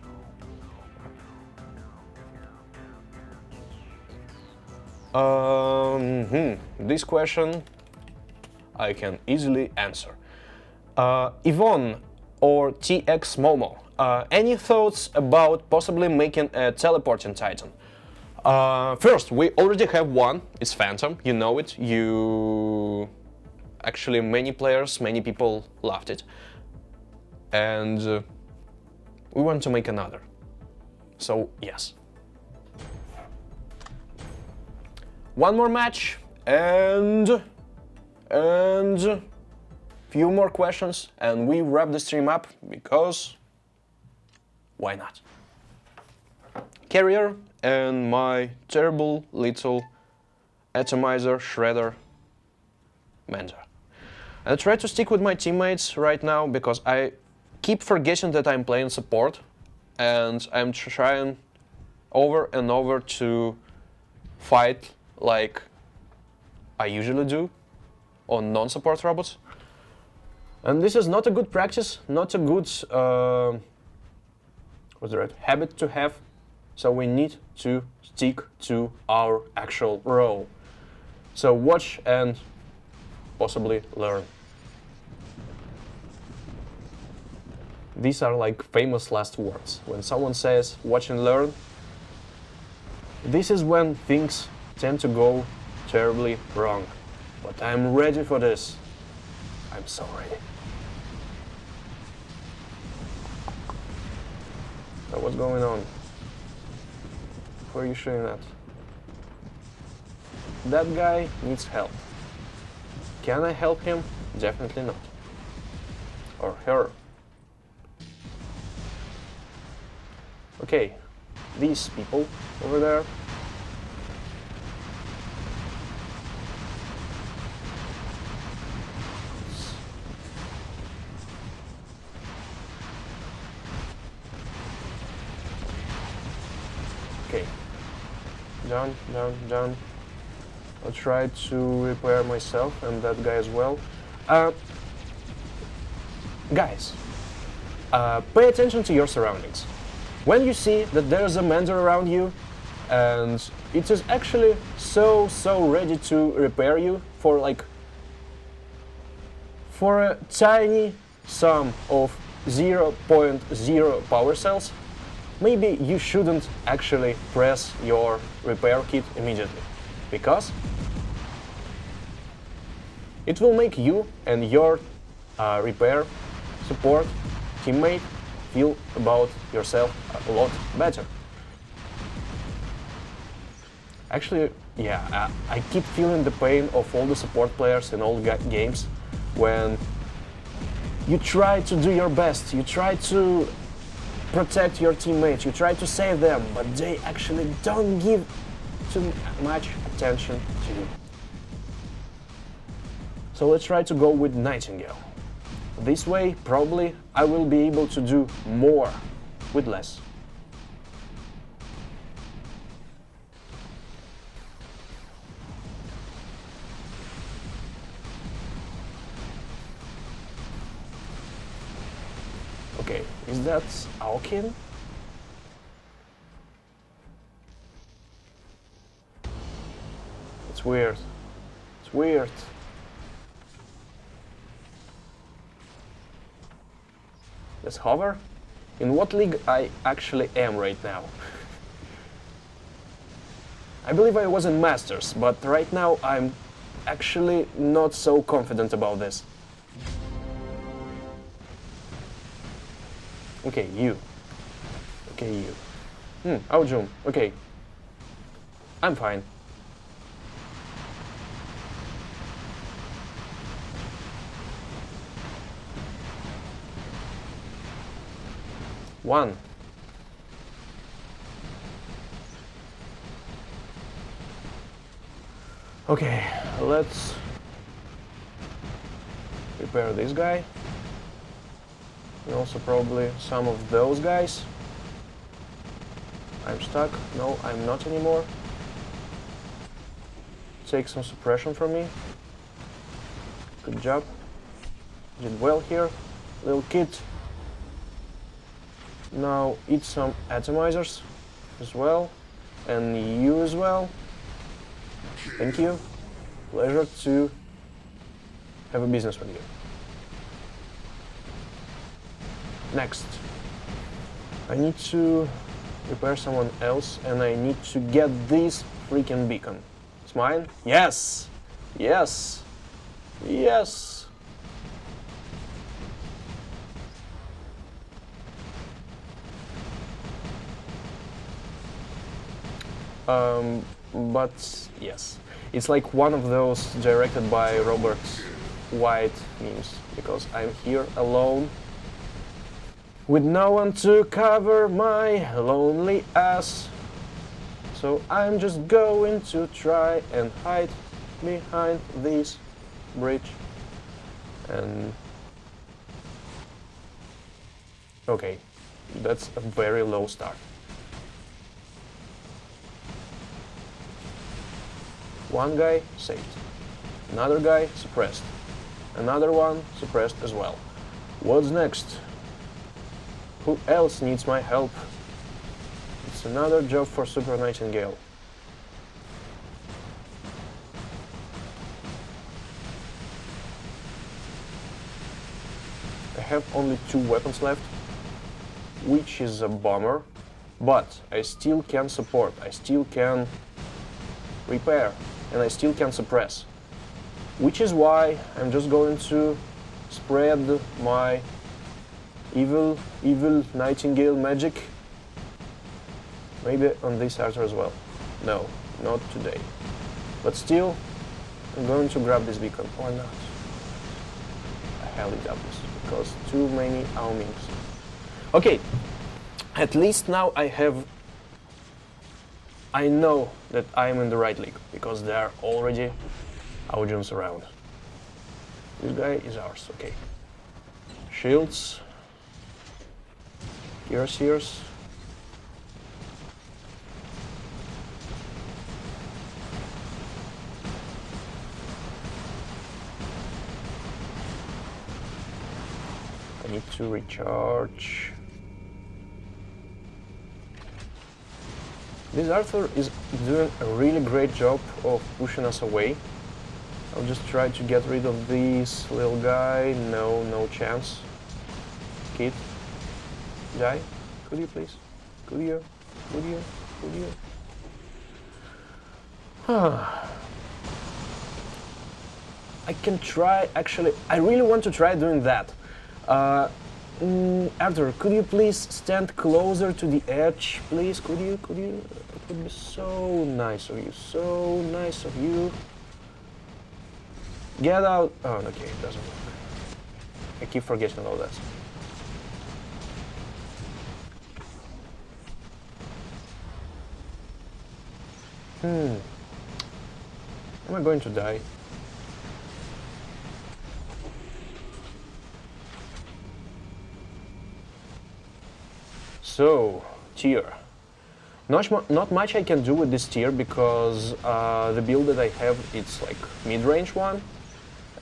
This question I can easily answer. Yvonne or TX Momo, any thoughts about possibly making a teleporting Titan? First, we already have one, it's Phantom, you know it, actually many people loved it, and we want to make another, so yes. One more match, and few more questions, and we wrap the stream up, because why not? Carrier and my terrible little atomizer shredder Mentor. I try to stick with my teammates right now because I keep forgetting that I'm playing support, and I'm trying over and over to fight like I usually do on non-support robots. And this is not a good practice, not a good habit to have. So we need to stick to our actual role. So watch and possibly learn. These are like famous last words. When someone says watch and learn, this is when things tend to go terribly wrong. But I'm ready for this. I'm so ready. So what's going on? Who are you shooting at? That guy needs help. Can I help him? Definitely not. Or her. Okay, these people over there. Okay. Down, down, down. I'll try to repair myself and that guy as well. Guys, pay attention to your surroundings. When you see that there's a Mender around you and it is actually so ready to repair you for a tiny sum of 0.0 power cells, maybe you shouldn't actually press your repair kit immediately, because it will make you and your repair support teammate feel about yourself a lot better. Actually, yeah, I keep feeling the pain of all the support players in all games when you try to do your best, you try to protect your teammates, you try to save them, but they actually don't give too much attention to you. So let's try to go with Nightingale. This way, probably, I will be able to do more with less. Is that Alkin? It's weird. It's weird. Let's hover. In what league I actually am right now? I believe I was in Masters, but right now I'm actually not so confident about this. Okay, you. Okay, you. Aojun. Okay. I'm fine. One. Okay, let's prepare this guy. And also probably some of those guys. I'm stuck. No, I'm not anymore. Take some suppression from me. Good job. Did well here, little kid. Now eat some atomizers as well, and you as well. Thank you. Pleasure to have a business with you. Next, I need to prepare someone else, and I need to get this freaking beacon. It's mine? Yes! Yes! Yes! But yes, it's like one of those directed by Robert White memes, because I'm here alone with no one to cover my lonely ass. So I'm just going to try and hide behind this bridge. And okay, that's a very low start. One guy saved, another guy suppressed, another one suppressed as well. What's next? Who else needs my help? It's another job for Super Nightingale. I have only 2 weapons left, which is a bomber, but I still can support, I still can repair, and I still can suppress. Which is why I'm just going to spread my evil Nightingale magic. Maybe on this archer as well. No, not today. But still, I'm going to grab this beacon, or not. I held it up because too many Aomings. Okay, at least now I know that I'm in the right league, because there are already Aojuns around. This guy is ours, okay. Shields. Cuirassiers. I need to recharge. This Arthur is doing a really great job of pushing us away. I'll just try to get rid of this little guy. No, no chance. Kid, die. Could you please? Could you? Could you? Could you? I can try, actually, I really want to try doing that. Arthur, could you please stand closer to the edge, please? Could you? Could you? It would be so nice of you. So nice of you. Get out. Oh, okay, it doesn't work. I keep forgetting all that. Am I going to die? So, tier. Not much I can do with this tier, because the build that I have, it's like mid-range one,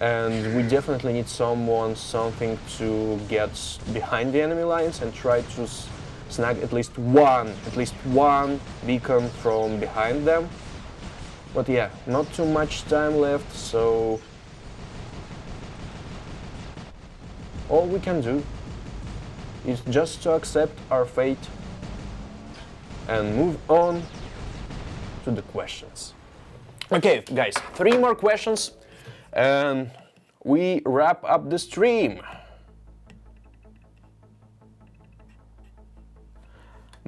and we definitely need something to get behind the enemy lines and try to snag at least one beacon from behind them. But yeah, not too much time left, so all we can do is just to accept our fate and move on to the questions. Okay, guys, 3 more questions and we wrap up the stream.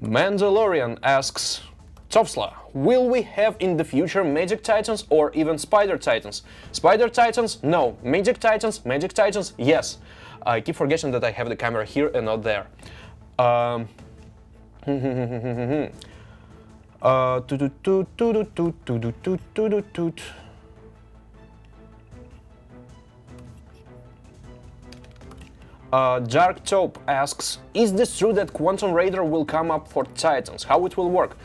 Mandalorian asks, Tofsla, will we have in the future Magic Titans or even Spider Titans? Spider Titans, no. Magic Titans, yes. I keep forgetting that I have the camera here and not there. Dark Taupe asks, is this true that Quantum Raider will come up for Titans? How it will work?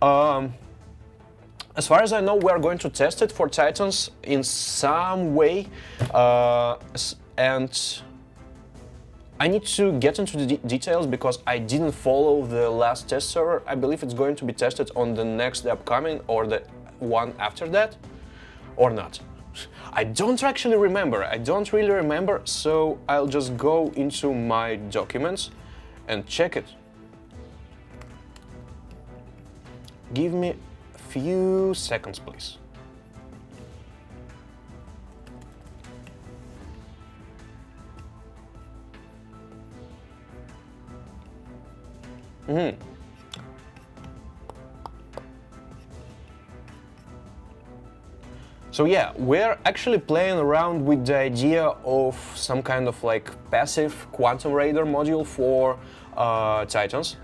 As far as I know, we are going to test it for Titans in some way, and I need to get into the details because I didn't follow the last test server. I believe it's going to be tested on the next upcoming or the one after that, or not. I don't actually remember, I don't really remember, so I'll just go into my documents and check it. Give me a few seconds, please. So yeah, we're actually playing around with the idea of some kind of like passive Quantum Raider module for Titans,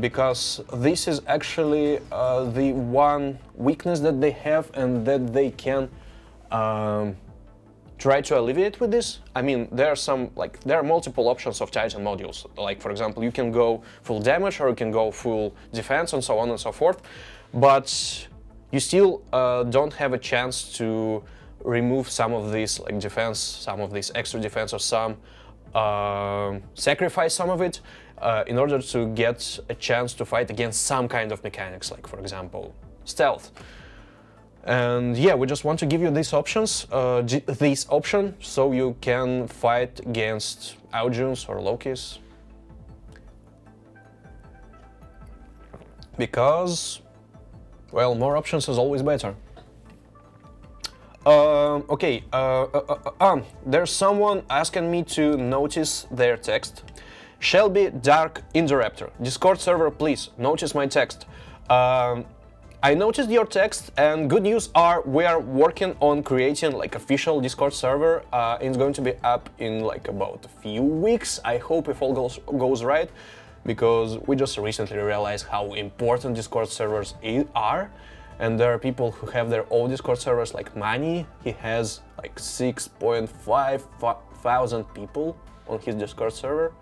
because this is actually the one weakness that they have and that they can try to alleviate with this. I mean, there are multiple options of Titan modules. Like, for example, you can go full damage or you can go full defense and so on and so forth, but you still don't have a chance to remove some of these like defense, some of this extra defense, or some sacrifice some of it in order to get a chance to fight against some kind of mechanics, like for example stealth. And yeah, we just want to give you these options, this option, so you can fight against Aujuns or Lokis. Because, well, more options is always better. Okay, there's someone asking me to notice their text. Shelby Dark Interrupter, Discord server, please notice my text. I noticed your text, and good news are we are working on creating like official Discord server. It's going to be up in like about a few weeks. I hope if all goes right, because we just recently realized how important Discord servers are, and there are people who have their own Discord servers, like Mani. He has like 6.5 thousand people on his Discord server,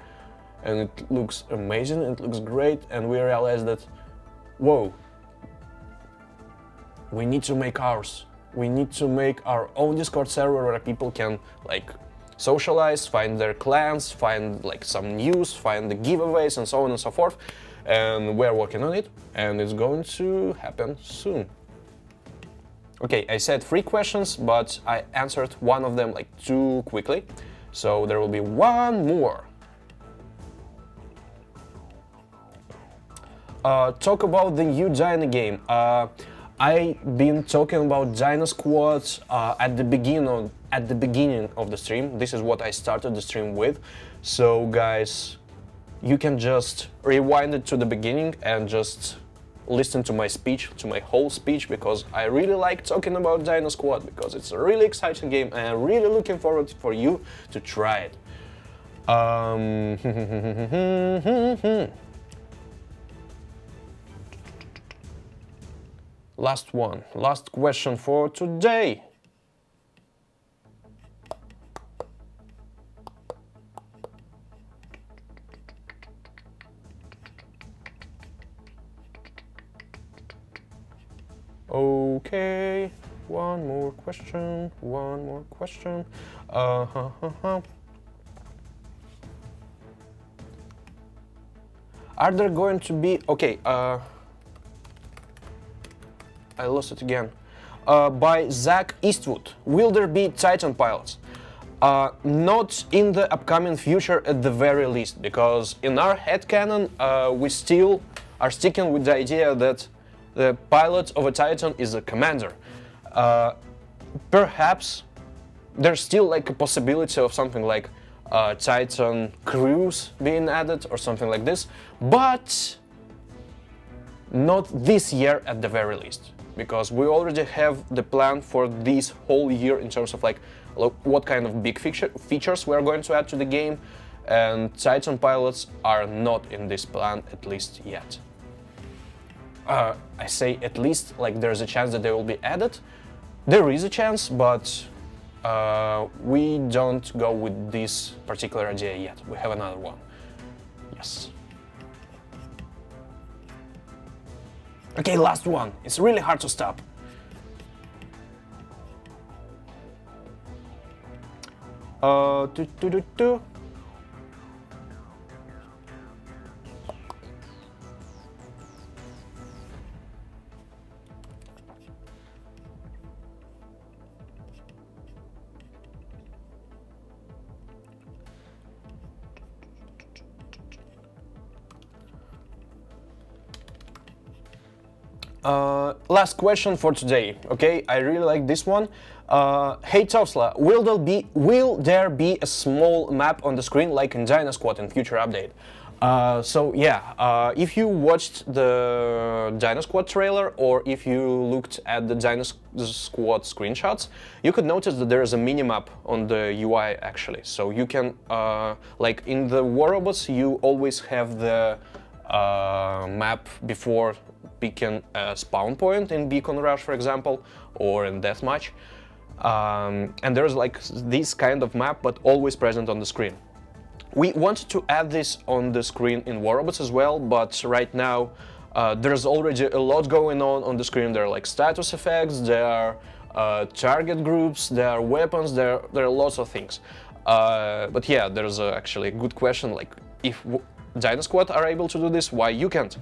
and it looks amazing, it looks great, and we realized that, whoa, we need to make ours. We need to make our own Discord server where people can like socialize, find their clans, find like some news, find the giveaways and so on and so forth. And we're working on it, and it's going to happen soon. Okay, I said 3 questions, but I answered one of them like too quickly. So there will be one more. Talk about the new Dino game. I've been talking about Dino Squad at the beginning of the stream. This is what I started the stream with. So guys, you can just rewind it to the beginning and just listen to my speech, to my whole speech, because I really like talking about Dino Squad, because it's a really exciting game and I'm really looking forward for you to try it. Last one, last question for today. Okay, one more. more question. One more question. Are there going to be... Okay, I lost it again. By Zach Eastwood. Will there be Titan pilots? Not in the upcoming future at the very least, because in our headcanon we still are sticking with the idea that the pilot of a Titan is a commander. Perhaps there's still like a possibility of something like Titan crews being added or something like this, but not this year at the very least, because we already have the plan for this whole year in terms of like what kind of big features we are going to add to the game, and Titan pilots are not in this plan at least yet. I say at least, like there's a chance that they will be added. There is a chance, but we don't go with this particular idea yet. We have another one. Yes. Okay, last one. It's really hard to stop. Do, do, do, do. Last question for today, okay? I really like this one. Hey Tofsla, will there be a small map on the screen like in Dino Squad in future update? So yeah, if you watched the Dino Squad trailer or if you looked at the Dino Squad screenshots, you could notice that there is a mini-map on the UI actually. So you can, like in the War Robots, you always have the map before picking a spawn point in Beacon Rush, for example, or in Deathmatch. And there's like this kind of map, but always present on the screen. We wanted to add this on the screen in War Robots as well, but right now there's already a lot going on the screen. There are like status effects, there are target groups, there are weapons, there are lots of things. But yeah, there's actually a good question, like if Dino Squad are able to do this, why you can't?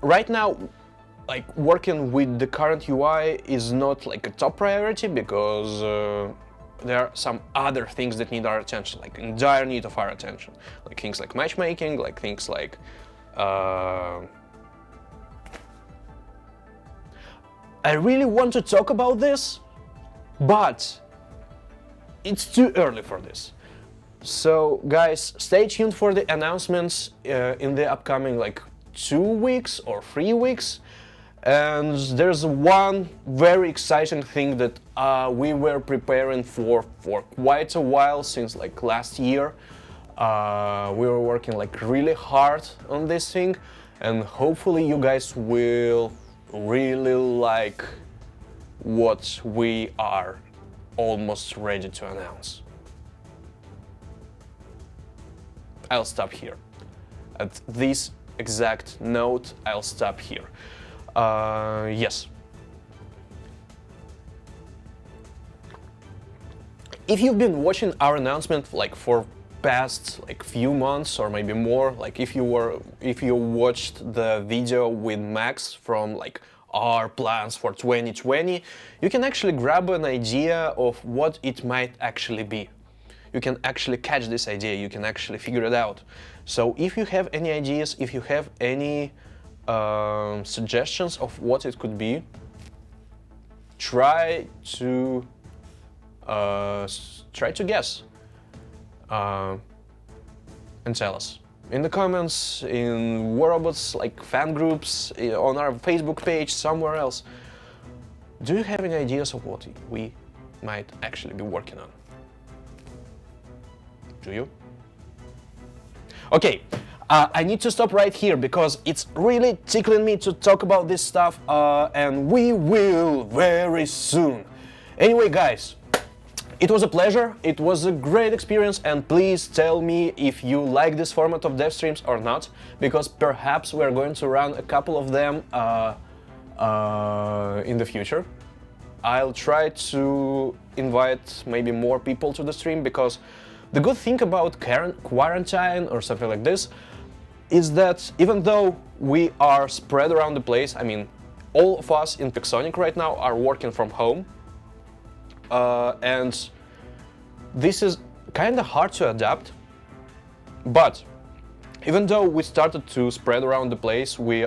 Right now, like working with the current UI is not like a top priority because there are some other things that need our attention, like in dire need of our attention, like things like matchmaking, like things like I really want to talk about this, but it's too early for this. So guys, stay tuned for the announcements in the upcoming like 2 weeks or 3 weeks. And there's one very exciting thing that we were preparing for quite a while, since like last year. We were working like really hard on this thing, and hopefully you guys will really like what we are almost ready to announce. I'll stop here. At this exact note, I'll stop here. Yes. If you've been watching our announcement like for past like few months or maybe more, like if you watched the video with Max from like our plans for 2020, you can actually grab an idea of what it might actually be. You can actually catch this idea, you can actually figure it out. So if you have any ideas, if you have any suggestions of what it could be, try to guess and tell us in the comments, in War Robots like fan groups, on our Facebook page, somewhere else. Do you have any ideas of what we might actually be working on? Do you? Okay. I need to stop right here because it's really tickling me to talk about this stuff, and we will very soon. Anyway, guys, it was a pleasure, it was a great experience, and please tell me if you like this format of dev streams or not, because perhaps we're going to run a couple of them in the future. I'll try to invite maybe more people to the stream, because the good thing about quarantine or something like this is that even though we are spread around the place, I mean, all of us in Pixonic right now are working from home, and this is kind of hard to adapt, but even though we started to spread around the place, we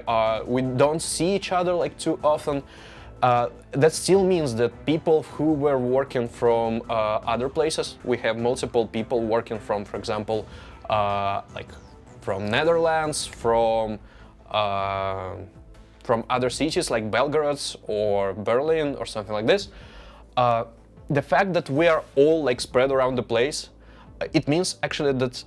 don't see each other like too often. That still means that people who were working from other places, we have multiple people working from, for example, like from Netherlands, from other cities like Belgrade or Berlin or something like this. The fact that we are all like spread around the place, it means actually that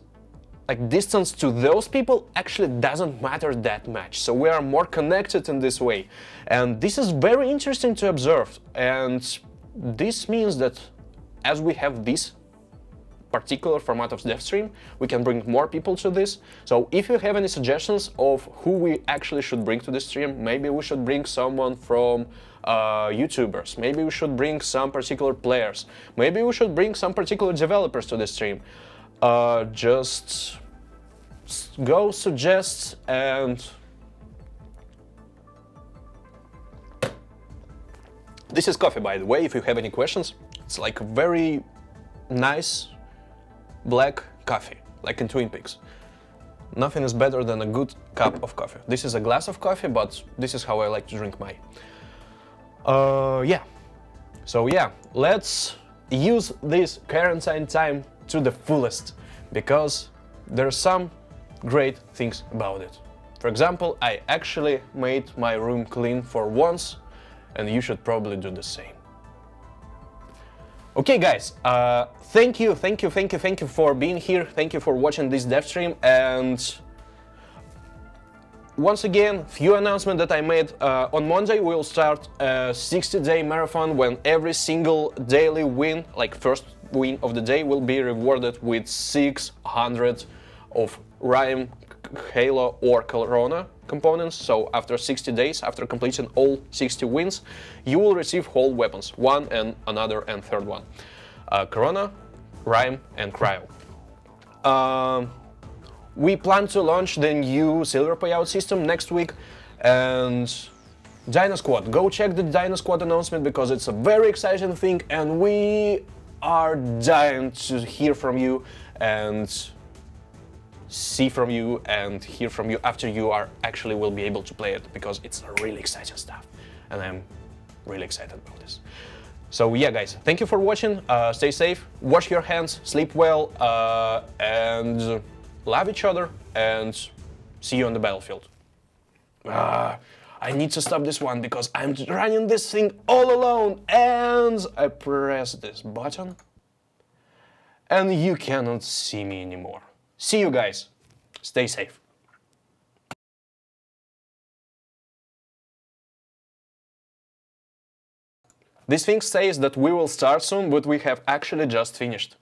like distance to those people actually doesn't matter that much. So we are more connected in this way. And this is very interesting to observe. And this means that as we have this particular format of Devstream, we can bring more people to this. So if you have any suggestions of who we actually should bring to the stream, maybe we should bring someone from YouTubers, maybe we should bring some particular players, maybe we should bring some particular developers to the stream. Just go suggest, and this is coffee, by the way, if you have any questions. It's like a very nice black coffee, like in Twin Peaks. Nothing is better than a good cup of coffee. This is a glass of coffee, but this is how I like to drink mine. Yeah. So yeah, let's use this quarantine time to the fullest, because there are some great things about it. For example, I actually made my room clean for once, and you should probably do the same. Okay guys, thank you for being here, thank you for watching this dev stream, and once again, few announcements that I made. On Monday we'll start a 60-day marathon when every single daily win, like first win of the day, will be rewarded with 600 of Rhyme, Halo or Corona components. So after 60 days, after completing all 60 wins, you will receive whole weapons, one and another and third one. Corona, Rhyme and Cryo. We plan to launch the new silver payout system next week, and Dino Squad. Go check the Dino Squad announcement, because it's a very exciting thing and we are dying to hear from you and see from you and hear from you after you are actually will be able to play it, because it's really exciting stuff and I'm really excited about this. So yeah guys, thank you for watching, stay safe, wash your hands, sleep well, and love each other, and see you on the battlefield. I need to stop this one because I'm running this thing all alone, and I press this button and you cannot see me anymore. See you guys, stay safe. This thing says that we will start soon, but we have actually just finished.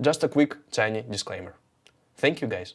Just a quick tiny disclaimer. Thank you guys.